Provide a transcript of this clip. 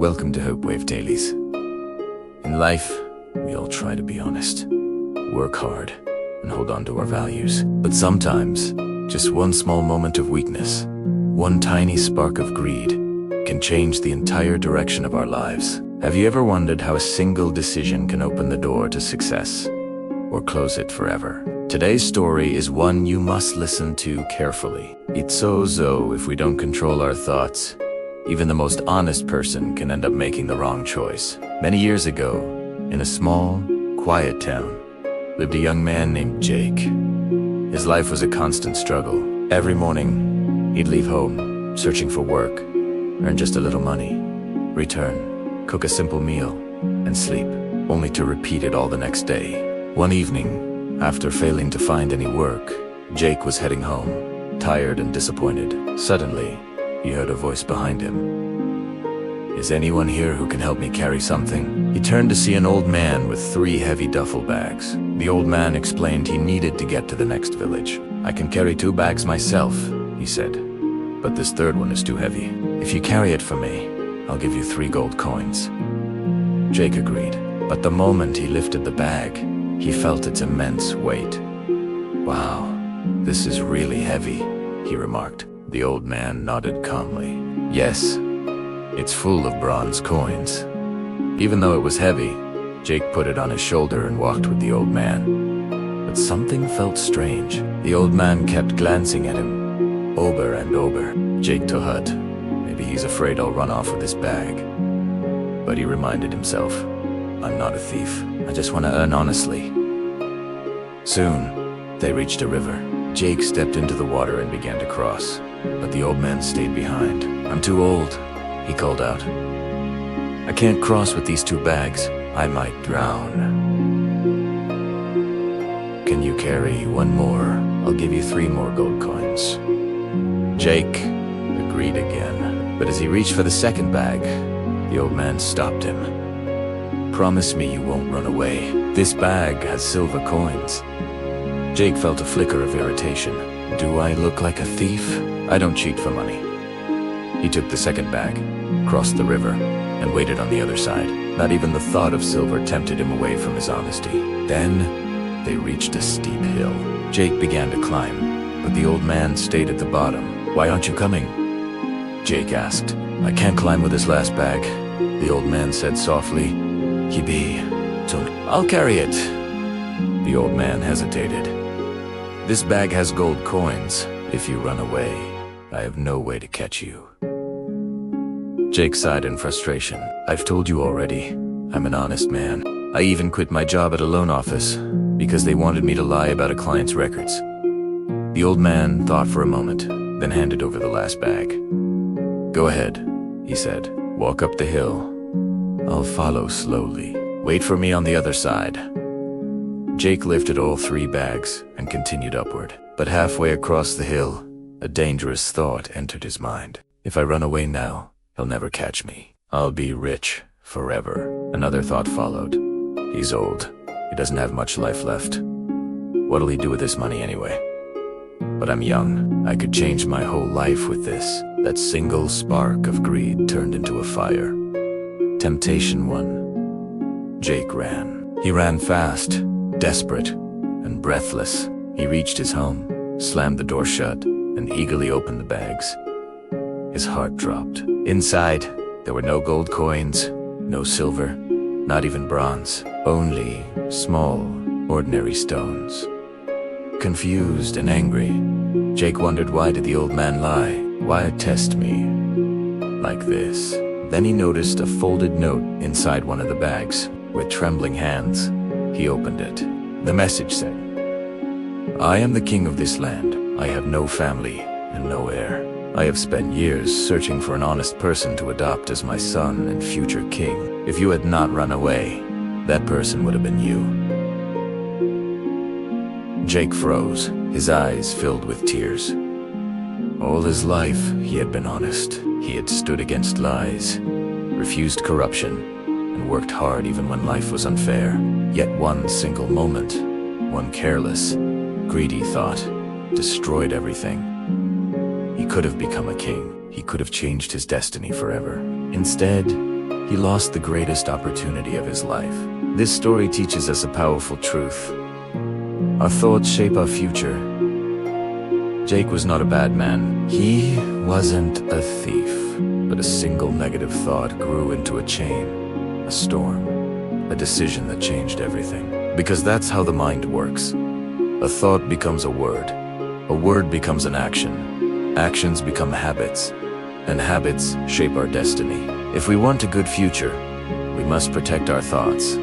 Welcome to Hope Wave Dailies. In life, we all try to be honest, work hard, and hold on to our values. But sometimes, just one small moment of weakness, one tiny spark of greed, can change the entire direction of our lives. Have you ever wondered how a single decision can open the door to success, or close it forever? Today's story is one you must listen to carefully. It's so if we don't control our thoughts, even the most honest person can end up making the wrong choice. Many years ago, in a small, quiet town, lived a young man named Jake. His life was a constant struggle. Every morning, he'd leave home, searching for work, earn just a little money, return, cook a simple meal, and sleep, only to repeat it all the next day. One evening, after failing to find any work, Jake was heading home, tired and disappointed. Suddenly, he heard a voice behind him. "Is anyone here who can help me carry something?" He turned to see an old man with 3 heavy duffel bags. The old man explained he needed to get to the next village. "I can carry 2 bags myself," he said, "but this 3rd one is too heavy. If you carry it for me, I'll give you 3 gold coins." Jake agreed, but the moment he lifted the bag, he felt its immense weight. "Wow, this is really heavy," he remarked. The old man nodded calmly. "Yes, it's full of bronze coins." Even though it was heavy, Jake put it on his shoulder and walked with the old man. But something felt strange. The old man kept glancing at him, over and over. Jake thought, maybe he's afraid I'll run off with his bag. But he reminded himself, I'm not a thief. I just want to earn honestly. Soon, they reached a river. Jake stepped into the water and began to cross, but the old man stayed behind. "I'm too old," he called out. "I can't cross with these 2 bags. I might drown." "Can you carry 1 more? I'll give you 3 more gold coins." Jake agreed again, but as he reached for the 2nd bag, the old man stopped him. "Promise me you won't run away. This bag has silver coins." Jake felt a flicker of irritation. "Do I look like a thief? I don't cheat for money." He took the 2nd bag, crossed the river, and waited on the other side. Not even the thought of silver tempted him away from his honesty. Then, they reached a steep hill. Jake began to climb, but the old man stayed at the bottom. "Why aren't you coming?" Jake asked. "I can't climb with this last bag," the old man said softly. "I'll carry it." The old man hesitated. "This bag has gold coins. If you run away, I have no way to catch you." Jake sighed in frustration. "I've told you already, I'm an honest man. I even quit my job at a loan office because they wanted me to lie about a client's records." The old man thought for a moment, then handed over the last bag. "Go ahead," he said. "Walk up the hill. I'll follow slowly. Wait for me on the other side." Jake lifted all 3 bags and continued upward. But halfway across the hill, a dangerous thought entered his mind. "If I run away now, he'll never catch me. I'll be rich forever." Another thought followed. "He's old. He doesn't have much life left. What'll he do with this money anyway? But I'm young. I could change my whole life with this." That single spark of greed turned into a fire. Temptation won. Jake ran. He ran fast, desperate, and breathless. He reached his home, slammed the door shut, and eagerly opened the bags. His heart dropped. Inside, there were no gold coins, no silver, not even bronze, only small, ordinary stones. Confused and angry, Jake wondered, why did the old man lie? Why test me like this? Then he noticed a folded note inside one of the bags. With trembling hands, he opened it. The message said, "I am the king of this land. I have no family and no heir. I have spent years searching for an honest person to adopt as my son and future king. If you had not run away, that person would have been you." Jake froze, his eyes filled with tears. All his life, he had been honest. He had stood against lies, refused corruption, and worked hard even when life was unfair. Yet one single moment, one careless, greedy thought, destroyed everything. He could have become a king. He could have changed his destiny forever. Instead, he lost the greatest opportunity of his life. This story teaches us a powerful truth. Our thoughts shape our future. Jake was not a bad man. He wasn't a thief. But a single negative thought grew into a chain, a storm, a decision that changed everything. Because that's how the mind works. A thought becomes a word becomes an action, actions become habits, and habits shape our destiny. If we want a good future, we must protect our thoughts.